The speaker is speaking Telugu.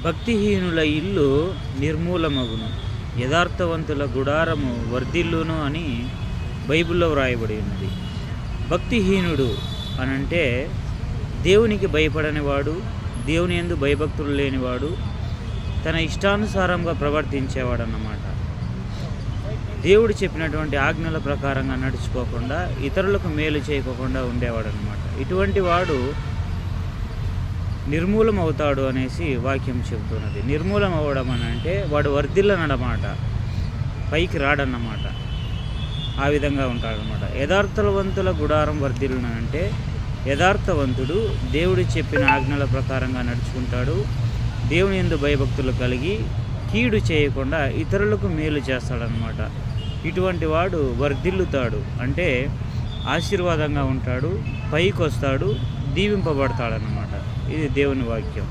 భక్తిహీనుల ఇల్లు నిర్మూలమగును, యథార్థవంతుల గుడారము వర్ధిల్లును అని బైబిల్లో వ్రాయబడి ఉన్నది. భక్తిహీనుడు అనంటే దేవునికి భయపడనివాడు, దేవుని యందు భయభక్తులు లేనివాడు, తన ఇష్టానుసారంగా ప్రవర్తించేవాడు అన్నమాట. దేవుడు చెప్పినటువంటి ఆజ్ఞల ప్రకారంగా నడుచుకోకుండా, ఇతరులకు మేలు చేయకోకుండా ఉండేవాడు అన్నమాట. ఇటువంటి వాడు నిర్మూలం అవుతాడు అనేసి వాక్యం చెబుతున్నది. నిర్మూలం అవ్వడం అని అంటే వాడు వర్ధిల్లనన్నమాట, పైకి రాడన్నమాట. ఆ విధంగా ఉంటాడనమాట. యథార్థవంతుల గుడారం వర్ధిల్లును అంటే యథార్థవంతుడు దేవుడు చెప్పిన ఆజ్ఞల ప్రకారంగా నడుచుకుంటాడు, దేవుని యందు భయభక్తులు కలిగి కీడు చేయకుండా ఇతరులకు మేలు చేస్తాడనమాట. ఇటువంటి వాడు వర్ధిల్లుతాడు అంటే ఆశీర్వాదంగా ఉంటాడు, పైకి వస్తాడు, దీవింపబడతాడనమాట. ఇది దేవుని వాక్యం.